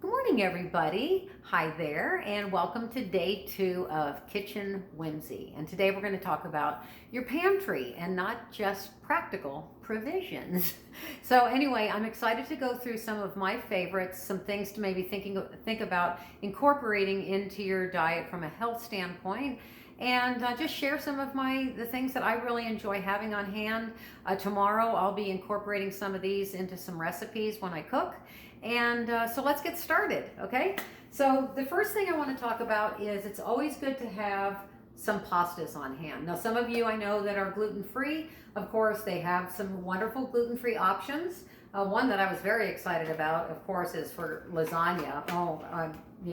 Good morning, everybody. Hi there, and welcome to day 2 of Kitchen Whimsy. And today we're going to talk about your pantry and not just practical provisions. So anyway, I'm excited to go through some of my favorites, some things to maybe think about incorporating into your diet from a health standpoint, and just share some of the things that I really enjoy having on hand. Tomorrow I'll be incorporating some of these into some recipes when I cook. And so let's get started, okay? So the first thing I want to talk about is it's always good to have some pastas on hand. Now, some of you I know that are gluten-free. Of course, they have some wonderful gluten-free options. One that I was very excited about, of course, is for lasagna.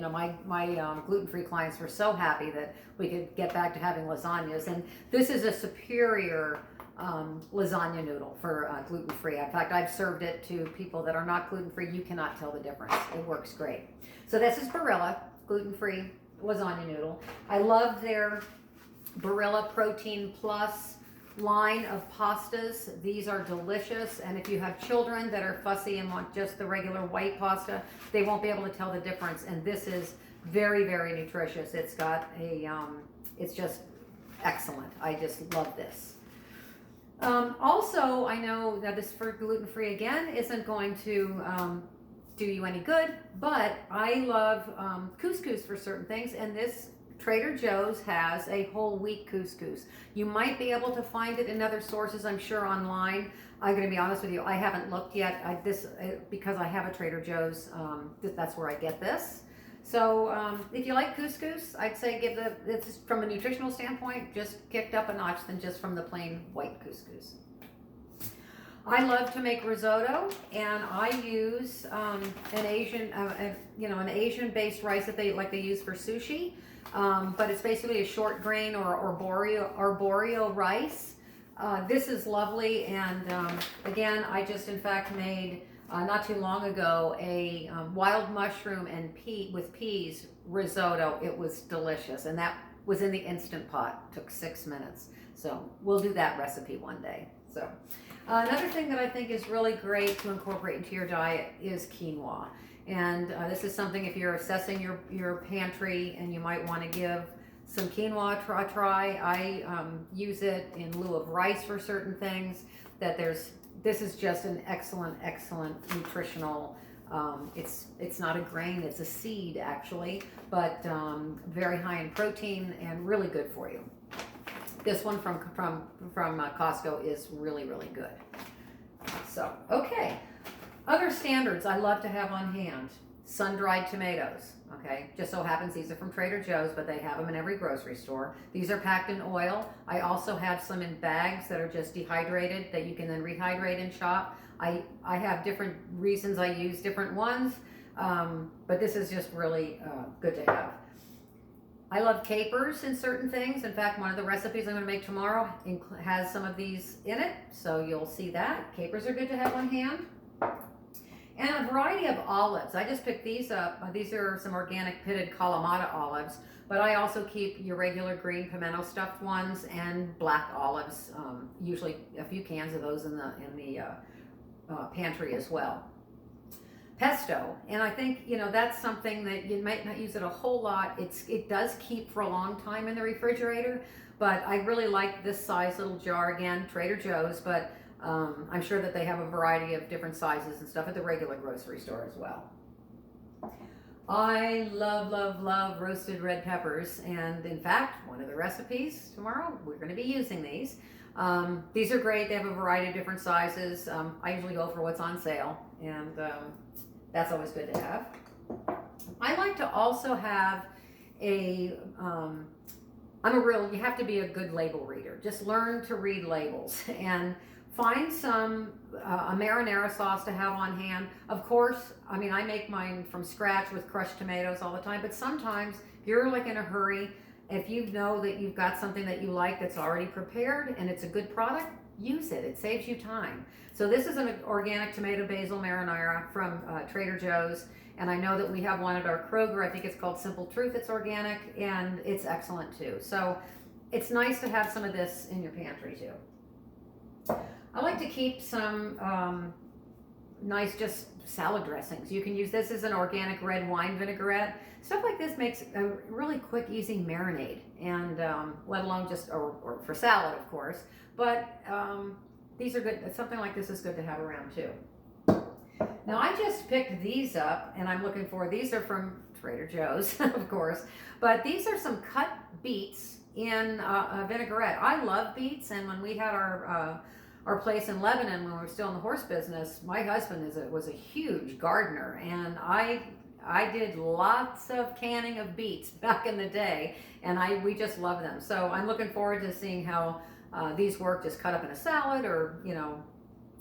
My gluten-free clients were so happy that we could get back to having lasagnas. And this is a superior lasagna noodle for gluten-free. In fact, I've served it to people that are not gluten-free. You cannot tell the difference. It works great. So this is Barilla, gluten-free lasagna noodle. I love their Barilla Protein Plus line of pastas. These are delicious, and if you have children that are fussy and want just the regular white pasta, they won't be able to tell the difference. And this is very, very nutritious. It's got it's just excellent. I just love this. Also, I know that this for gluten-free again isn't going to do you any good, but I love couscous for certain things, and this Trader Joe's has a whole wheat couscous. You might be able to find it in other sources, I'm sure, online. I'm going to be honest with you, I haven't looked yet. Because I have a Trader Joe's, that's where I get this. So if you like couscous, I'd say it's from a nutritional standpoint, just kicked up a notch than just from the plain white couscous. I love to make risotto, and I use an Asian-based rice that they use for sushi, but it's basically a short grain or arborio rice. This is lovely, and again, I just in fact made not too long ago a wild mushroom and with peas risotto. It was delicious, and that was in the Instant Pot. Took 6 minutes. So we'll do that recipe one day. So another thing that I think is really great to incorporate into your diet is quinoa. And this is something, if you're assessing your pantry and you might want to give some quinoa a try. I use it in lieu of rice for certain things. This is just an excellent nutritional, it's not a grain, it's a seed actually, but very high in protein and really good for you. This one from Costco is really, really good. So, okay. Other standards I love to have on hand. Sun-dried tomatoes, okay? Just so happens these are from Trader Joe's, but they have them in every grocery store. These are packed in oil. I also have some in bags that are just dehydrated that you can then rehydrate and chop. I have different reasons I use different ones, but this is just really good to have. I love capers in certain things. In fact, one of the recipes I'm going to make tomorrow has some of these in it, so you'll see that. Capers are good to have on hand. And a variety of olives. I just picked these up. These are some organic pitted Kalamata olives, but I also keep your regular green pimento stuffed ones and black olives, usually a few cans of those in the pantry as well. Pesto, and I think that's something that you might not use it a whole lot. It does keep for a long time in the refrigerator, but I really like this size little jar, again, Trader Joe's, but I'm sure that they have a variety of different sizes and stuff at the regular grocery store as well. I love roasted red peppers, and in fact, one of the recipes tomorrow, we're going to be using these. These are great. They have a variety of different sizes. I usually go for what's on sale, and that's always good to have. I like to also have you have to be a good label reader. Just learn to read labels and find a marinara sauce to have on hand. Of course, I make mine from scratch with crushed tomatoes all the time, but sometimes if you're like in a hurry, if you know that you've got something that you like that's already prepared and it's a good product, use it. It saves you time. So this is an organic tomato basil marinara from Trader Joe's, and I know that we have one at our Kroger. I think it's called Simple Truth. It's organic, and it's excellent too. So it's nice to have some of this in your pantry too. I like to keep some nice just salad dressings. You can use this as an organic red wine vinaigrette. Stuff like this makes a really quick, easy marinade, and let alone just, or for salad, of course. But these are good. Something like this is good to have around too. Now I just picked these up, and I'm looking for, these are from Trader Joe's, of course, but these are some cut beets in a vinaigrette. I love beets, and when we had our place in Lebanon when we were still in the horse business, my husband was a huge gardener, and I did lots of canning of beets back in the day, and we just love them. So I'm looking forward to seeing how these work, just cut up in a salad, or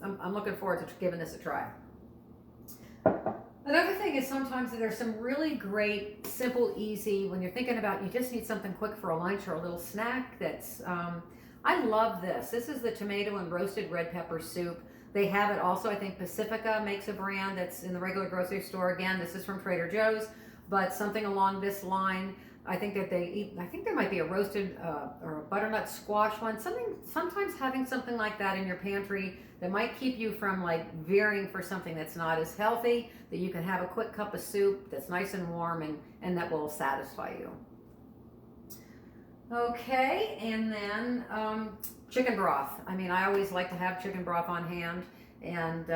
I'm looking forward to giving this a try. Another thing is sometimes there's some really great, simple, easy, when you're thinking about you just need something quick for a lunch or a little snack that's, I love this. This is the tomato and roasted red pepper soup. They have it also, I think Pacifica makes a brand that's in the regular grocery store. Again, this is from Trader Joe's, but something along this line. I think that I think there might be a roasted or a butternut squash one. Sometimes having something like that in your pantry that might keep you from like veering for something that's not as healthy, that you can have a quick cup of soup that's nice and warm, and that will satisfy you. Okay, and then chicken broth. I mean, I always like to have chicken broth on hand, and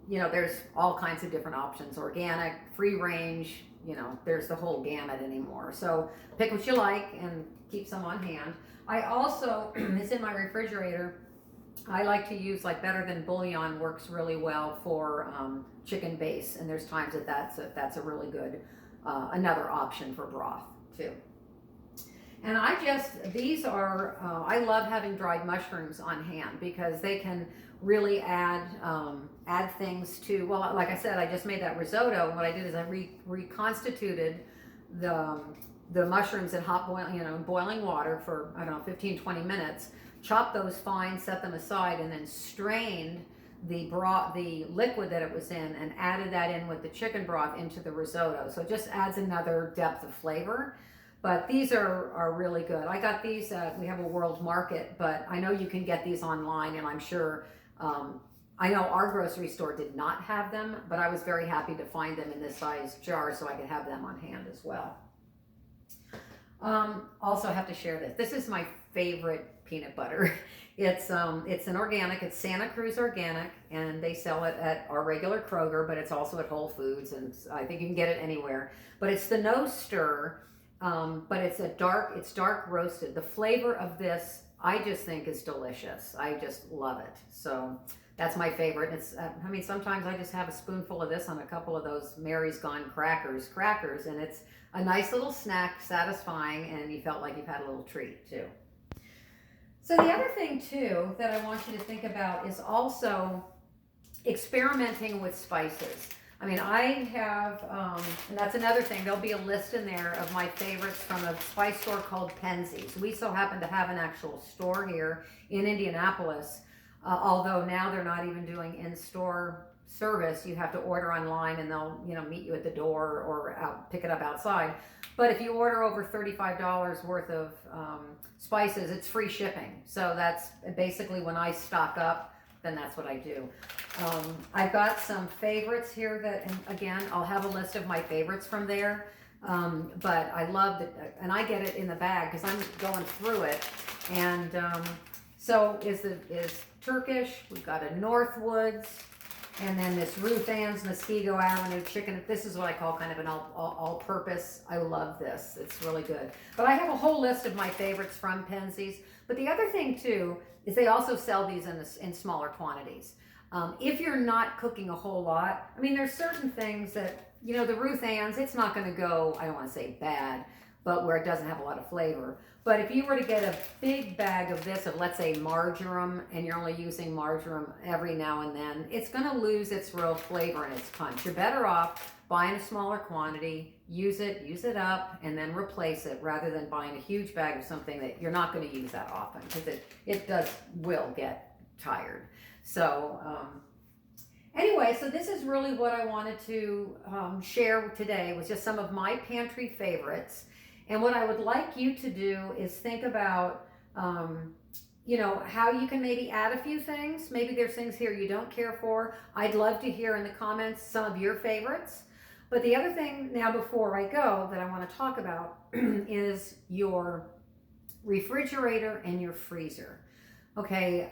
there's all kinds of different options: organic, free range. There's the whole gamut anymore. So pick what you like and keep some on hand. I also, it's in my refrigerator, I like to use, like, Better Than Bouillon works really well for chicken base, and there's times that that's a really good another option for broth too. And these are, I love having dried mushrooms on hand because they can really add things to, well, like I said, I just made that risotto, and what I did is I reconstituted the mushrooms in hot boiling water for, I don't know, 15-20 minutes, chopped those fine, set them aside, and then strained the liquid that it was in, and added that in with the chicken broth into the risotto. So it just adds another depth of flavor. But these are really good. I got these we have a World Market, but I know you can get these online, and I'm sure, I know our grocery store did not have them, but I was very happy to find them in this size jar so I could have them on hand as well. Also, I have to share this. This is my favorite peanut butter. It's an organic, it's Santa Cruz Organic, and they sell it at our regular Kroger, but it's also at Whole Foods, and I think you can get it anywhere. But it's the no stir, but it's dark roasted. The flavor of this, I just think, is delicious. I just love it. So that's my favorite. It's, I mean, sometimes I just have a spoonful of this on a couple of those Mary's Gone crackers, and it's a nice little snack, satisfying, and you felt like you've had a little treat too. So the other thing too that I want you to think about is also experimenting with spices. I mean, I have, and that's another thing, there'll be a list in there of my favorites from a spice store called Penzeys. We so happen to have an actual store here in Indianapolis, although now they're not even doing in-store service. You have to order online, and they'll meet you at the door or pick it up outside. But if you order over $35 worth of spices, it's free shipping. So that's basically, when I stock up, then that's what I do. I've got some favorites here that, and again, I'll have a list of my favorites from there. But I love it, and I get it in the bag because I'm going through it. And so is Turkish. We've got a Northwoods, and then this Ruth Ann's Mosquito Avenue chicken. This is what I call kind of an all-purpose. I love this. It's really good. But I have a whole list of my favorites from Penzeys. But the other thing too is they also sell these in smaller quantities. If you're not cooking a whole lot, I mean, there's certain things that, the Ruth Ann's, it's not going to go, I don't want to say bad, but where it doesn't have a lot of flavor. But if you were to get a big bag of this, of let's say marjoram, and you're only using marjoram every now and then, it's going to lose its real flavor and its punch. You're better off buying a smaller quantity, use it up, and then replace it, rather than buying a huge bag of something that you're not going to use that often, because it will get tired. So anyway, so this is really what I wanted to share today, was just some of my pantry favorites. And what I would like you to do is think about you know, how you can maybe add a few things. Maybe there's things here you don't care for. I'd love to hear in the comments some of your favorites. But the other thing now before I go that I want to talk about is your refrigerator and your freezer. Okay,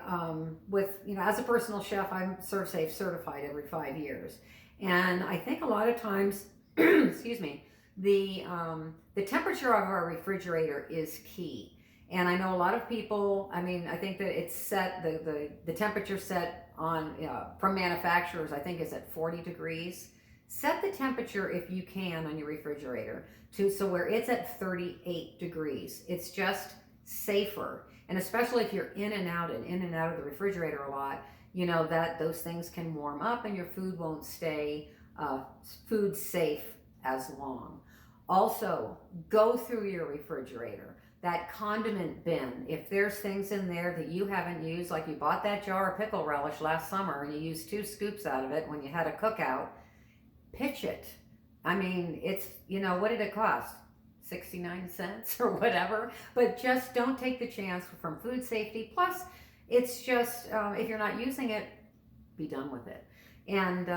with, you know, as a personal chef, I'm ServSafe certified every 5 years. And I think a lot of times, excuse me, the temperature of our refrigerator is key. And I know a lot of people, I mean, I think that it's set, the temperature set on, from manufacturers, I think is at 40 degrees. Set the temperature if you can on your refrigerator to so where it's at 38 degrees. It's just safer. And especially if you're in and out of the refrigerator a lot, you know that those things can warm up and your food won't stay food safe as long. Also, go through your refrigerator, that condiment bin. If there's things in there that you haven't used, like you bought that jar of pickle relish last summer and you used 2 scoops out of it when you had a cookout, pitch it. I mean, it's, you know, what did it cost? 69 cents or whatever. But just don't take the chance from food safety. Plus, it's just, if you're not using it, be done with it. And,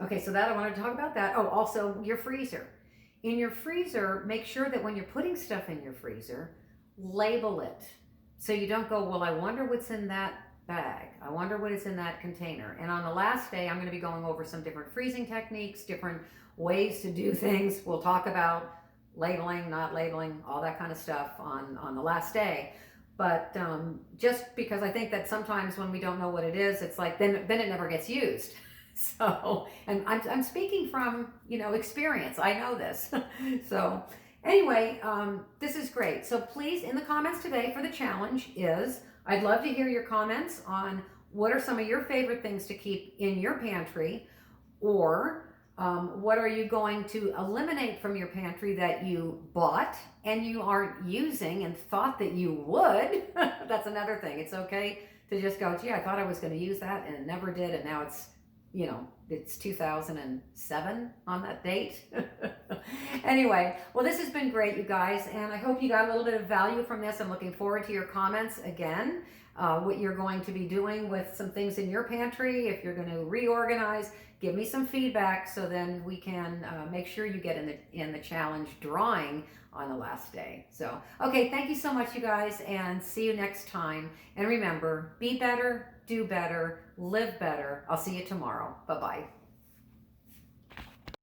okay, so that I wanted to talk about that. Oh, also your freezer. In your freezer, make sure that when you're putting stuff in your freezer, label it. So you don't go, well, I wonder what's in that bag. I wonder what is in that container. And on the last day, I'm going to be going over some different freezing techniques, different ways to do things. We'll talk about labeling, not labeling, all that kind of stuff on the last day. But just because I think that sometimes when we don't know what it is, it's like then it never gets used. So, and I'm speaking from, you know, experience. I know this. So anyway, this is great. So please, in the comments today for the challenge is, I'd love to hear your comments on what are some of your favorite things to keep in your pantry, or what are you going to eliminate from your pantry that you bought and you aren't using and thought that you would. That's another thing. It's okay to just go, gee, I thought I was going to use that and never did, and now it's, you know, it's 2007 on that date. Anyway, well, this has been great, you guys, and I hope you got a little bit of value from this. I'm looking forward to your comments again, what you're going to be doing with some things in your pantry. If you're going to reorganize, give me some feedback so then we can make sure you get in the challenge drawing on the last day. So, okay, thank you so much, you guys, and see you next time. And remember, be better, do better, live better. I'll see you tomorrow. Bye-bye.